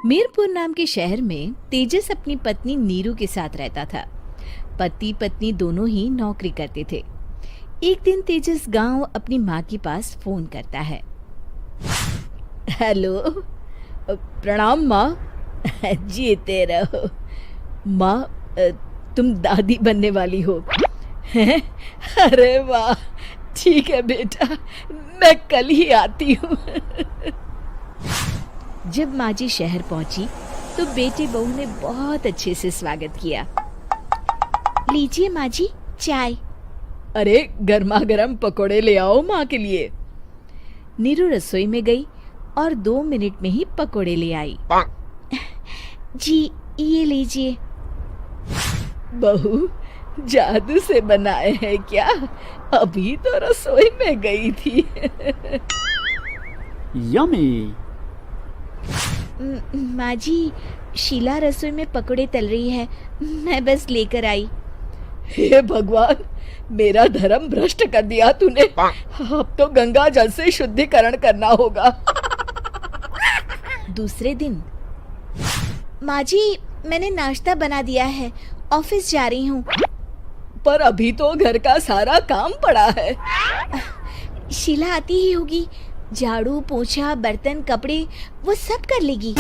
मीरपुर नाम के शहर में तेजस अपनी पत्नी नीरू के साथ रहता था। पति पत्नी दोनों ही नौकरी करते थे। एक दिन तेजस गांव अपनी माँ के पास फोन करता है। हेलो, प्रणाम माँ। जीते रहो माँ, तुम दादी बनने वाली हो हैं? अरे वाह, ठीक है बेटा, मैं कल ही आती हूँ। जब माँ जी शहर पहुंची तो बेटे बहू ने बहुत अच्छे से स्वागत किया। लीजिए माँ जी, चाय। अरे गर्मा गर्म पकोड़े ले आओ माँ के लिए। नीरू रसोई में गई और 2 मिनट में ही पकोड़े ले आई। जी ये लीजिए। बहू जादू से बनाए हैं क्या? अभी तो रसोई में गई थी। यम्मी। माँ जी, शीला रसोई में पकोड़े तल रही है, मैं बस लेकर आई। हे भगवान, मेरा धर्म भ्रष्ट कर दिया तूने। अब तो गंगा जल से शुद्धिकरण करना होगा। दूसरे दिन, माँ जी मैंने नाश्ता बना दिया है, ऑफिस जा रही हूँ। पर अभी तो घर का सारा काम पड़ा है। शीला आती ही होगी, झाड़ू पोछा बर्तन कपड़े वो सब कर लेगी।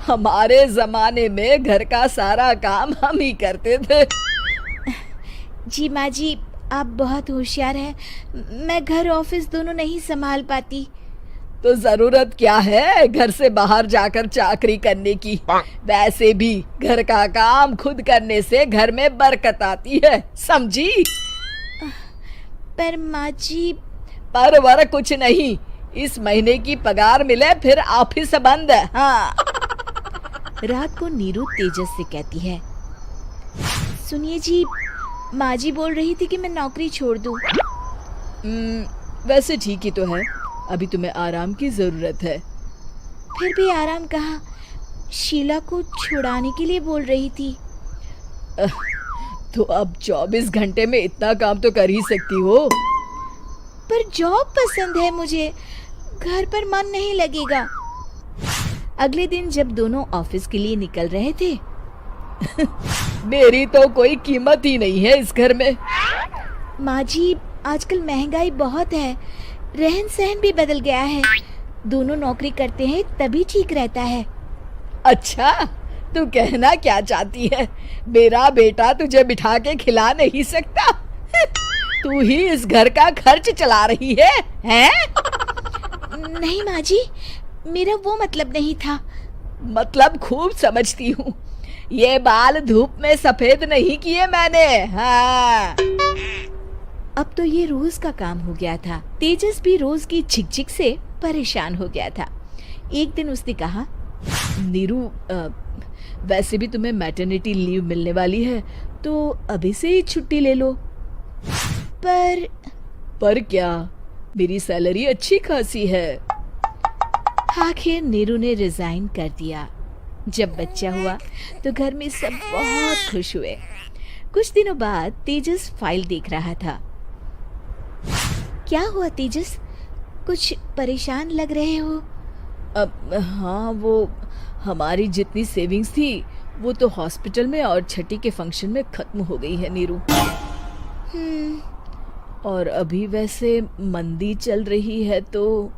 हमारे जमाने में घर का सारा काम हम ही करते थे। जी माँ जी, आप बहुत होशियार हैं, मैं घर ऑफिस दोनों नहीं संभाल पाती। तो जरूरत क्या है घर से बाहर जाकर चाकरी करने की? वैसे भी घर का काम खुद करने से घर में बरकत आती है, समझी? पर माँ जी। पर वर कुछ नहीं, इस महीने की पगार मिले फिर ऑफिस बंद। हाँ। रात को नीरू तेजस से कहती है, सुनिए जी, माँ जी बोल रही थी कि मैं नौकरी छोड़ दूं। वैसे ठीक ही तो है, अभी तुम्हें आराम की जरूरत है। फिर भी आराम कहाँ, शीला को छुड़ाने के लिए बोल रही थी। तो अब 24 घंटे में इतना काम तो कर ही सकती हो। पर जॉब पसंद है मुझे, घर पर मन नहीं लगेगा। अगले दिन जब दोनों ऑफिस के लिए निकल रहे थे, मेरी तो कोई कीमत ही नहीं है इस घर में। माँ जी, आजकल महंगाई बहुत है, रहन सहन भी बदल गया है, दोनों नौकरी करते हैं तभी ठीक रहता है। अच्छा, तू कहना क्या चाहती है? मेरा बेटा तुझे बिठा के खिला नहीं सकता? तू ही इस घर का खर्च चला रही है, हैं? नहीं माँ जी, मेरा वो मतलब नहीं था। मतलब खूब समझती हूँ, ये बाल धूप में सफेद नहीं किए मैंने। हाँ। अब तो ये रोज का काम हो गया था। तेजस भी रोज की झिकझिक से परेशान हो गया था। एक दिन उसने कहा, नीरू, वैसे भी तुम्हें मैटरनिटी लीव मिलने वाली है, तो अभी से ही छुट्टी ले लो। पर क्या, मेरी सैलरी अच्छी खासी है। आखिर नीरू ने रिजाइन कर दिया। जब बच्चा हुआ तो घर में सब बहुत खुश हुए। कुछ दिनों बाद तेजस फाइल देख रहा था। क्या हुआ तेजस, कुछ परेशान लग रहे हो? हाँ, वो हमारी जितनी सेविंग्स थी वो तो हॉस्पिटल में और छठी के फंक्शन में खत्म हो गई है नीरू। और अभी वैसे मंदी चल रही है तो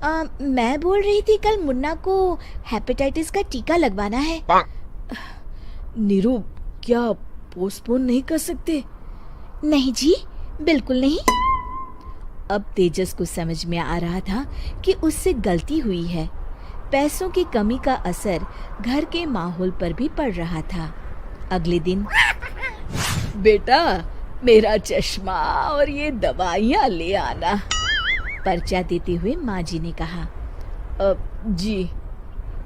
मैं बोल रही थी कल मुन्ना को हेपेटाइटिस का टीका लगवाना है। नीरू, क्या पोस्टपोन नहीं कर सकते? नहीं जी, बिल्कुल नहीं। अब तेजस को समझ में आ रहा था कि उससे गलती हुई है। पैसों की कमी का असर घर के माहौल पर भी पड़ रहा था। अगले दिन, बेटा मेरा चश्मा और ये दवाइयाँ ले आना, पर्चा देते हुए माँ जी ने कहा। जी।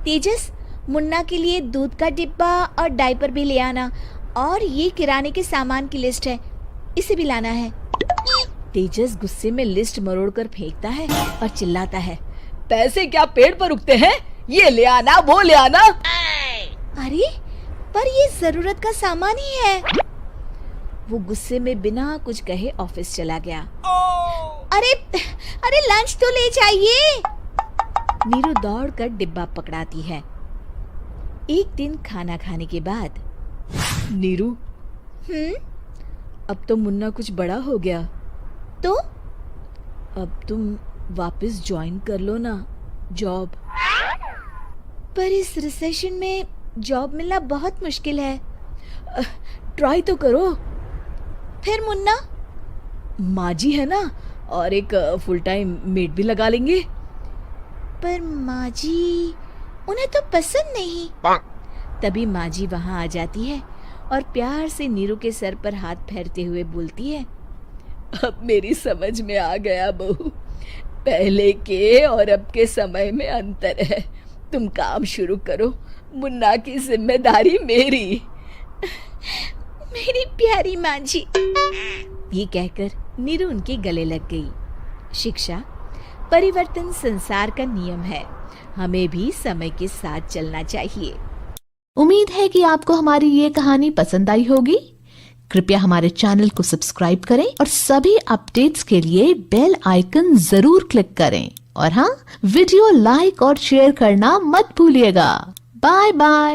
तेजस, मुन्ना के लिए दूध का डिब्बा और डायपर भी ले आना, और ये किराने के सामान की लिस्ट है, इसे भी लाना है। तेजस गुस्से में लिस्ट मरोड़कर फेंकता है और चिल्लाता है, पैसे क्या पेड़ पर उगते हैं? ये ले आना, वो ले आना। अरे पर ये जरूरत का सामान ही है। वो गुस्से में बिना कुछ कहे ऑफिस चला गया। अरे लंच तो ले जाइए। नीरू दौड़कर डिब्बा पकड़ाती है एक दिन खाना खाने के बाद, नीरू, अब तो मुन्ना कुछ बड़ा हो गया, तो अब तुम वापस ज्वाइन कर लो ना जॉब। पर इस रिसेशन में जॉब मिलना बहुत मुश्किल है। ट्राई तो करो। फिर मुन्ना? माँ जी है ना, और एक फुल टाइम मेड भी लगा लेंगे। पर माँ जी, उन्हें तो पसंद नहीं। तभी माँ जी वहाँ आ जाती है और प्यार से नीरू के सर पर हाथ फेरते हुए बोलती है, अब मेरी समझ में आ गया बहू, पहले के और अब के समय में अंतर है। तुम काम शुरू करो, मुन्ना की जिम्मेदारी मेरी। मेरी प्यारी माँ जी। ये कहकर नीरू उनके गले लग गई। शिक्षा, परिवर्तन संसार का नियम है, हमें भी समय के साथ चलना चाहिए। उम्मीद है कि आपको हमारी ये कहानी पसंद आई होगी। कृपया हमारे चैनल को सब्सक्राइब करें और सभी अपडेट्स के लिए बेल आइकन जरूर क्लिक करें। और हाँ, वीडियो लाइक और शेयर करना मत भूलिएगा। Bye bye.